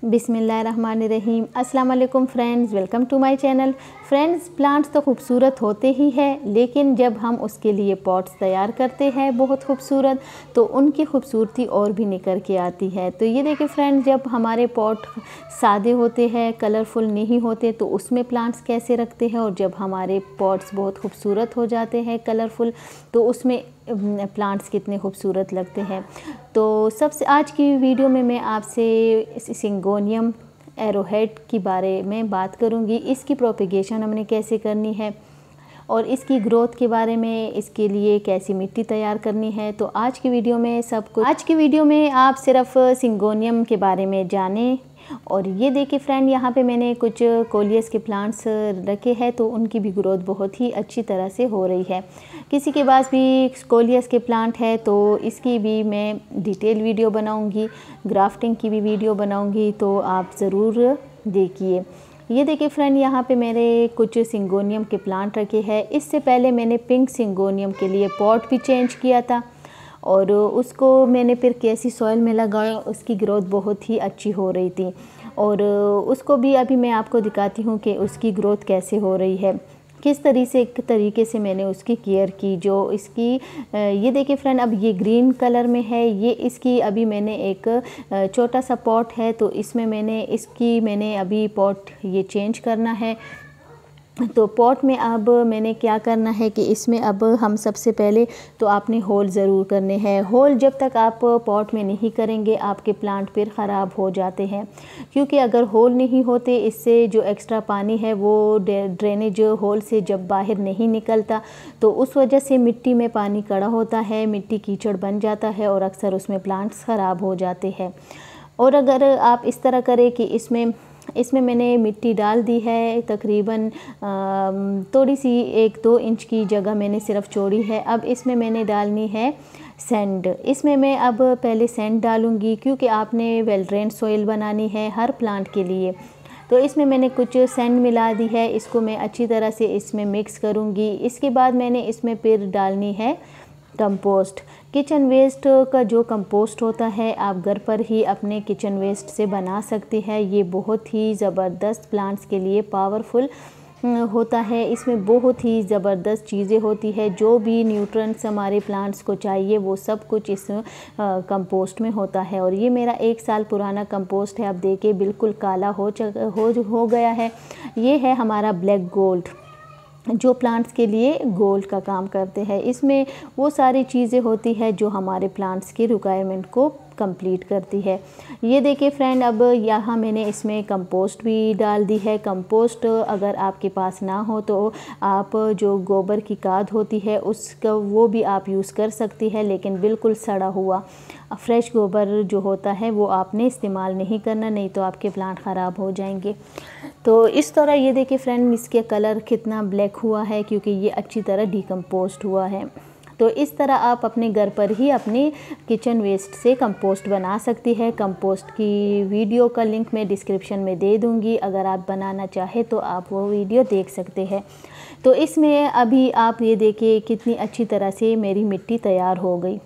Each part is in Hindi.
बिस्मिल्लाहिर्रहमानिर्रहीम। अस्सलाम वालेकुम friends, welcome to my channel. Friends, plants तो खूबसूरत होते ही हैं, लेकिन जब हम उसके लिए पॉट्स तैयार करते हैं बहुत खूबसूरत, तो उनकी खूबसूरती और भी निखर के आती है। तो ये देखिए फ्रेंड्स, जब हमारे पॉट सादे होते हैं, कलरफुल नहीं होते, तो उसमें प्लांट्स कैसे रखते हैं, और जब हमारे पॉट्स बहुत खूबसूरत हो जाते हैं, कलरफुल, तो उसमें प्लांट्स कितने खूबसूरत लगते हैं। तो सबसे आज की वीडियो में मैं आपसे सिंगोनियम एरोहेड के बारे में बात करूंगी। इसकी प्रोपेगेशन हमने कैसे करनी है और इसकी ग्रोथ के बारे में, इसके लिए कैसी मिट्टी तैयार करनी है। तो आज की वीडियो में आज की वीडियो में आप सिर्फ सिंगोनियम के बारे में जानें। और ये देखिए फ्रेंड, यहाँ पे मैंने कुछ कोलियस के प्लांट्स रखे हैं, तो उनकी भी ग्रोथ बहुत ही अच्छी तरह से हो रही है। किसी के पास भी कोलियस के प्लांट है तो इसकी भी मैं डिटेल वीडियो बनाऊंगी, ग्राफ्टिंग की भी वीडियो बनाऊंगी, तो आप ज़रूर देखिए। ये देखिए फ्रेंड, यहाँ पे मेरे कुछ सिंगोनियम के प्लांट रखे हैं। इससे पहले मैंने पिंक सिंगोनियम के लिए पॉट भी चेंज किया था, और उसको मैंने फिर कैसी सॉइल में लगाया, उसकी ग्रोथ बहुत ही अच्छी हो रही थी। और उसको भी अभी मैं आपको दिखाती हूँ कि उसकी ग्रोथ कैसे हो रही है, किस तरीके से मैंने उसकी केयर की। जो इसकी ये देखिए फ्रेंड, अब ये ग्रीन कलर में है। ये इसकी अभी मैंने एक छोटा सा पॉट है, तो इसमें मैंने अभी पॉट ये चेंज करना है। तो पॉट में अब मैंने क्या करना है कि इसमें अब हम सबसे पहले तो आपने होल ज़रूर करने हैं। होल जब तक आप पॉट में नहीं करेंगे, आपके प्लांट फिर ख़राब हो जाते हैं, क्योंकि अगर होल नहीं होते, इससे जो एक्स्ट्रा पानी है वो ड्रेनेज होल से जब बाहर नहीं निकलता, तो उस वजह से मिट्टी में पानी कड़ा होता है, मिट्टी कीचड़ बन जाता है, और अक्सर उसमें प्लांट्स ख़राब हो जाते हैं। और अगर आप इस तरह करें कि इसमें मैंने मिट्टी डाल दी है, तकरीबन थोड़ी सी 1-2 इंच की जगह मैंने सिर्फ छोड़ी है। अब इसमें मैंने डालनी है सैंड। इसमें मैं अब पहले सैंड डालूंगी, क्योंकि आपने वेल ड्रेन सॉइल बनानी है हर प्लांट के लिए। तो इसमें मैंने कुछ सैंड मिला दी है, इसको मैं अच्छी तरह से इसमें मिक्स करूंगी। इसके बाद मैंने इसमें फिर डालनी है कंपोस्ट। किचन वेस्ट का जो कंपोस्ट होता है, आप घर पर ही अपने किचन वेस्ट से बना सकते हैं। ये बहुत ही ज़बरदस्त प्लांट्स के लिए पावरफुल होता है। इसमें बहुत ही ज़बरदस्त चीज़ें होती है, जो भी न्यूट्रिएंट्स हमारे प्लांट्स को चाहिए वो सब कुछ इस कंपोस्ट में होता है। और ये मेरा 1 साल पुराना कंपोस्ट है। आप देखिए बिल्कुल काला हो गया है। ये है हमारा ब्लैक गोल्ड, जो प्लांट्स के लिए गोल्ड का काम करते हैं। इसमें वो सारी चीज़ें होती है जो हमारे प्लांट्स की रिक्वायरमेंट को कंप्लीट करती है। ये देखिए फ्रेंड, अब यहाँ मैंने इसमें कंपोस्ट भी डाल दी है। कंपोस्ट अगर आपके पास ना हो तो आप जो गोबर की खाद होती है उसका वो भी आप यूज़ कर सकती है, लेकिन बिल्कुल सड़ा हुआ फ्रेश गोबर जो होता है वो आपने इस्तेमाल नहीं करना, नहीं तो आपके प्लांट ख़राब हो जाएंगे। तो इस तरह ये देखिए फ्रेंड, इसके कलर कितना ब्लैक हुआ है, क्योंकि ये अच्छी तरह डिकम्पोस्ट हुआ है। तो इस तरह आप अपने घर पर ही अपने किचन वेस्ट से कंपोस्ट बना सकती है। कंपोस्ट की वीडियो का लिंक मैं डिस्क्रिप्शन में दे दूंगी, अगर आप बनाना चाहे तो आप वो वीडियो देख सकते हैं। तो इसमें अभी आप ये देखिए कितनी अच्छी तरह से मेरी मिट्टी तैयार हो गई।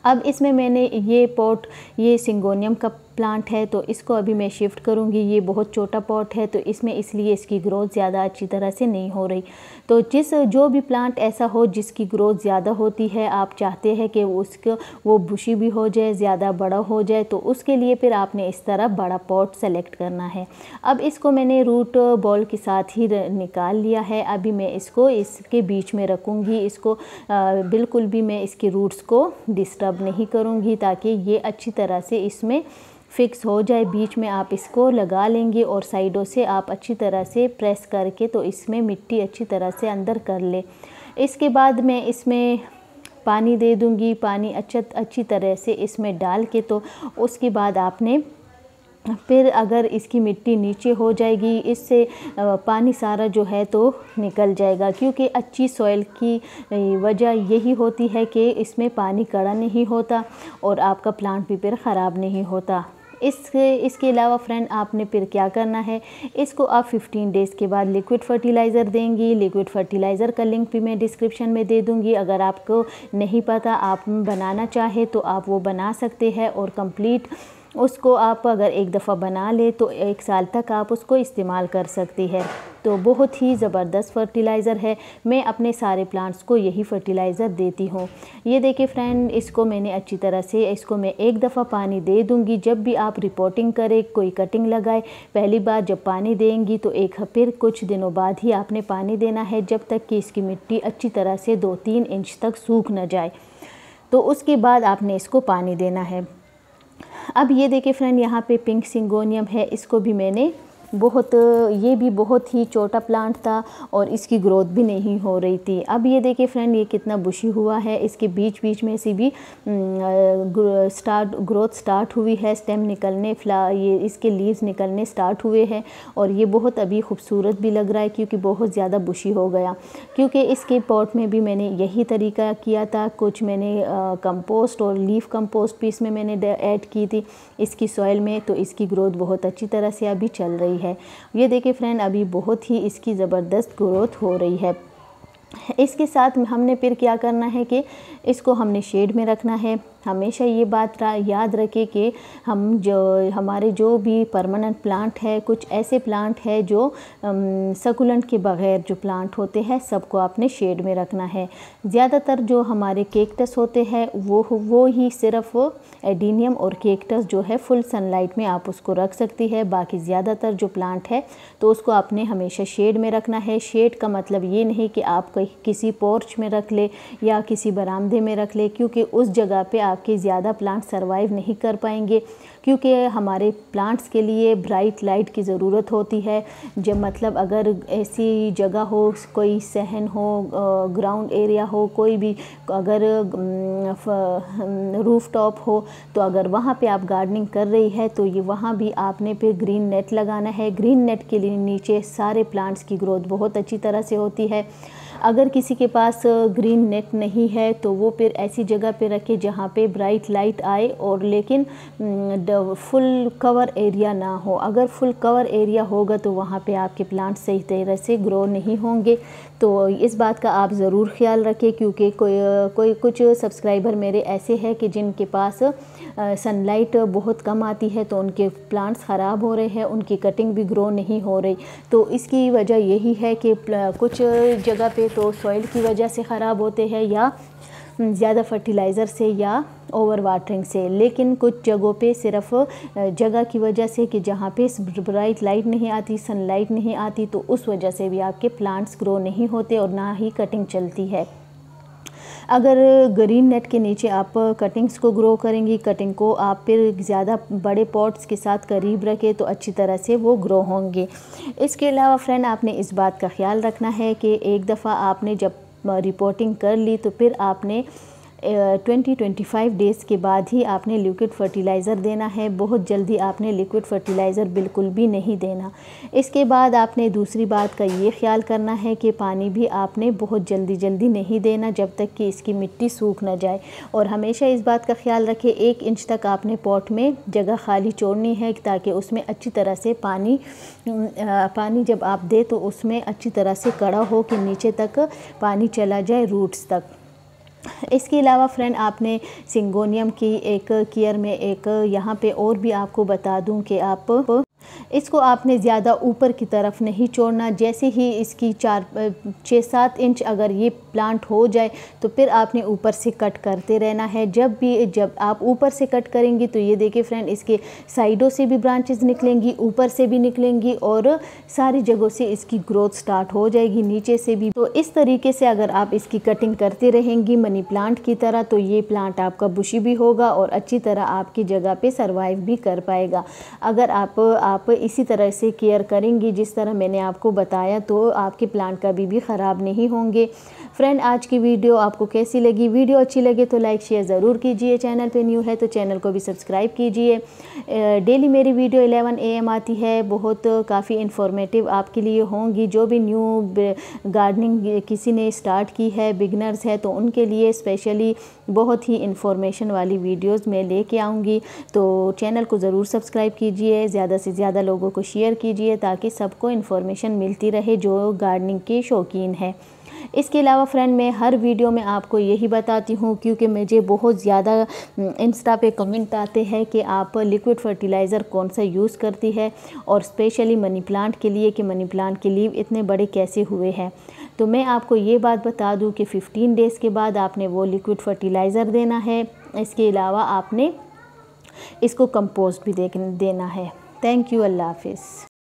अब इसमें मैंने ये सिंगोनियम का प्लांट है, तो इसको अभी मैं शिफ्ट करूंगी। ये बहुत छोटा पॉट है, तो इसमें इसलिए इसकी ग्रोथ ज़्यादा अच्छी तरह से नहीं हो रही। तो जो भी प्लांट ऐसा हो जिसकी ग्रोथ ज़्यादा होती है, आप चाहते हैं कि वो बुशी भी हो जाए, ज़्यादा बड़ा हो जाए, तो उसके लिए फिर आपने इस तरह बड़ा पॉट सेलेक्ट करना है। अब इसको मैंने रूट बॉल के साथ ही निकाल लिया है। अभी मैं इसको इसके बीच में रखूँगी। इसको बिल्कुल भी मैं इसकी रूट्स को डिस्टर्ब नहीं करूँगी, ताकि ये अच्छी तरह से इसमें फिक्स हो जाए। बीच में आप इसको लगा लेंगे, और साइडों से आप अच्छी तरह से प्रेस करके तो इसमें मिट्टी अच्छी तरह से अंदर कर ले। इसके बाद मैं इसमें पानी दे दूंगी। पानी अच्छी तरह से इसमें डाल के, तो उसके बाद आपने फिर अगर इसकी मिट्टी नीचे हो जाएगी, इससे पानी सारा जो है तो निकल जाएगा, क्योंकि अच्छी सॉइल की वजह यही होती है कि इसमें पानी कड़ा नहीं होता और आपका प्लांट भी फिर ख़राब नहीं होता। इसके अलावा फ्रेंड, आपने फिर क्या करना है, इसको आप 15 डेज़ के बाद लिक्विड फर्टिलाइज़र देंगी। लिक्विड फर्टिलाइज़र का लिंक भी मैं डिस्क्रिप्शन में दे दूंगी। अगर आपको नहीं पता, आप बनाना चाहे तो आप वो बना सकते हैं। और कंप्लीट उसको आप अगर एक दफ़ा बना ले तो 1 साल तक आप उसको इस्तेमाल कर सकती है। तो बहुत ही ज़बरदस्त फर्टिलाइज़र है। मैं अपने सारे प्लांट्स को यही फर्टिलाइज़र देती हूँ। ये देखिए फ्रेंड, इसको मैंने अच्छी तरह से, इसको मैं एक दफ़ा पानी दे दूँगी। जब भी आप रिपोर्टिंग करें, कोई कटिंग लगाए, पहली बार जब पानी देंगी तो फिर कुछ दिनों बाद ही आपने पानी देना है, जब तक कि इसकी मिट्टी अच्छी तरह से 2-3 इंच तक सूख न जाए। तो उसके बाद आपने इसको पानी देना है। अब ये देखिए फ्रेंड, यहाँ पे पिंक सिंगोनियम है। इसको भी मैंने ये भी बहुत ही छोटा प्लांट था और इसकी ग्रोथ भी नहीं हो रही थी। अब ये देखिए फ्रेंड, ये कितना बुशी हुआ है। इसके बीच बीच में से भी ग्रोथ स्टार्ट हुई है, स्टेम निकलने, ये इसके लीव्स निकलने स्टार्ट हुए हैं और ये बहुत अभी खूबसूरत भी लग रहा है क्योंकि बहुत ज़्यादा बुशी हो गया। क्योंकि इसके पॉट में भी मैंने यही तरीका किया था। कुछ मैंने कंपोस्ट और लीफ कंपोस्ट भी इसमें मैंने ऐड की थी इसकी सॉइल में, तो इसकी ग्रोथ बहुत अच्छी तरह से अभी चल रही है। ये देखिए फ्रेंड, अभी बहुत ही इसकी ज़बरदस्त ग्रोथ हो रही है। इसके साथ हमने फिर क्या करना है कि इसको हमने शेड में रखना है। हमेशा ये बात याद रखें कि हमारे जो भी परमानेंट प्लांट है, कुछ ऐसे प्लांट है जो सकुलेंट के बग़ैर जो प्लांट होते हैं, सबको आपने शेड में रखना है। ज़्यादातर जो हमारे केक्टस होते हैं वो ही सिर्फ एडीनियम और केक्टस जो है फुल सनलाइट में आप उसको रख सकती है। बाकी ज़्यादातर जो प्लांट है तो उसको आपने हमेशा शेड में रखना है। शेड का मतलब ये नहीं कि आप किसी पोर्च में रख ले या किसी बरामदे में रख ले, क्योंकि उस जगह पे आपके ज़्यादा प्लांट सरवाइव नहीं कर पाएंगे। क्योंकि हमारे प्लांट्स के लिए ब्राइट लाइट की ज़रूरत होती है। जब मतलब अगर ऐसी जगह हो, कोई सहन हो, ग्राउंड एरिया हो, कोई भी अगर रूफ टॉप हो, तो अगर वहाँ पे आप गार्डनिंग कर रही है तो ये वहाँ भी आपने फिर ग्रीन नेट लगाना है। ग्रीन नेट के लिए नीचे सारे प्लांट्स की ग्रोथ बहुत अच्छी तरह से होती है। अगर किसी के पास ग्रीन नेट नहीं है तो वो फिर ऐसी जगह पे रखे जहाँ पे ब्राइट लाइट आए और लेकिन फुल कवर एरिया ना हो। अगर फुल कवर एरिया होगा तो वहाँ पे आपके प्लांट सही तरह से ग्रो नहीं होंगे। तो इस बात का आप ज़रूर ख्याल रखें, क्योंकि कुछ सब्सक्राइबर मेरे ऐसे हैं कि जिनके पास सनलाइट बहुत कम आती है तो उनके प्लांट्स ख़राब हो रहे हैं, उनकी कटिंग भी ग्रो नहीं हो रही। तो इसकी वजह यही है कि कुछ जगह पे तो सॉइल की वजह से ख़राब होते हैं या ज़्यादा फर्टिलाइज़र से या ओवर वाटरिंग से, लेकिन कुछ जगहों पे सिर्फ जगह की वजह से कि जहाँ पे ब्राइट लाइट नहीं आती, सनलाइट नहीं आती, तो उस वजह से भी आपके प्लांट्स ग्रो नहीं होते और ना ही कटिंग चलती है। अगर ग्रीन नेट के नीचे आप कटिंग्स को ग्रो करेंगी, कटिंग को आप फिर ज़्यादा बड़े पॉट्स के साथ करीब रखें तो अच्छी तरह से वो ग्रो होंगे। इसके अलावा फ्रेंड, आपने इस बात का ख्याल रखना है कि एक दफ़ा आपने जब रिपोर्टिंग कर ली तो फिर आपने 20-25 डेज़ के बाद ही आपने लिक्विड फर्टिलाइज़र देना है। बहुत जल्दी आपने लिक्विड फर्टिलाइज़र बिल्कुल भी नहीं देना। इसके बाद आपने दूसरी बात का ये ख्याल करना है कि पानी भी आपने बहुत जल्दी नहीं देना जब तक कि इसकी मिट्टी सूख ना जाए। और हमेशा इस बात का ख्याल रखें 1 इंच तक आपने पॉट में जगह खाली छोड़नी है ताकि उसमें अच्छी तरह से पानी जब आप दे तो उसमें अच्छी तरह से कड़ा हो कि नीचे तक पानी चला जाए, रूट्स तक। इसके अलावा फ्रेंड, आपने सिंगोनियम की एक केयर में यहाँ पे और भी आपको बता दूं कि आप इसको आपने ज़्यादा ऊपर की तरफ नहीं छोड़ना। जैसे ही इसकी 6-7 इंच अगर ये प्लांट हो जाए तो फिर आपने ऊपर से कट करते रहना है। जब आप ऊपर से कट करेंगी तो ये देखिए फ्रेंड, इसके साइडों से भी ब्रांचेस निकलेंगी, ऊपर से भी निकलेंगी और सारी जगहों से इसकी ग्रोथ स्टार्ट हो जाएगी, नीचे से भी। तो इस तरीके से अगर आप इसकी कटिंग करते रहेंगी मनी प्लांट की तरह तो ये प्लांट आपका बुशी भी होगा और अच्छी तरह आपकी जगह पे सरवाइव भी कर पाएगा। अगर आप इसी तरह से केयर करेंगी जिस तरह मैंने आपको बताया तो आपके प्लांट कभी भी ख़राब नहीं होंगे। फ्रेंड, आज की वीडियो आपको कैसी लगी? वीडियो अच्छी लगे तो लाइक शेयर ज़रूर कीजिए। चैनल पे न्यू है तो चैनल को भी सब्सक्राइब कीजिए। डेली मेरी वीडियो 11 AM आती है, बहुत काफ़ी इन्फॉर्मेटिव आपके लिए होंगी। जो भी न्यू गार्डनिंग किसी ने स्टार्ट की है, बिगनर्स है, तो उनके लिए स्पेशली बहुत ही इन्फॉर्मेशन वाली वीडियोज़ मैं लेके आऊँगी। तो चैनल को ज़रूर सब्सक्राइब कीजिए, ज़्यादा से ज़्यादा लोगों को शेयर कीजिए ताकि सबको इन्फॉर्मेशन मिलती रहे जो गार्डनिंग के शौकीन है। इसके अलावा फ्रेंड मैं हर वीडियो में आपको यही बताती हूँ, क्योंकि मुझे बहुत ज़्यादा इंस्टा पे कमेंट आते हैं कि आप लिक्विड फर्टिलाइज़र कौन सा यूज़ करती है, और स्पेशली मनी प्लांट के लिए कि मनी प्लांट के लीव इतने बड़े कैसे हुए हैं। तो मैं आपको ये बात बता दूं कि 15 डेज़ के बाद आपने वो लिक्विड फर्टिलाइज़र देना है। इसके अलावा आपने इसको कंपोस्ट भी देना है। थैंक यू, अल्लाह हाफिज़।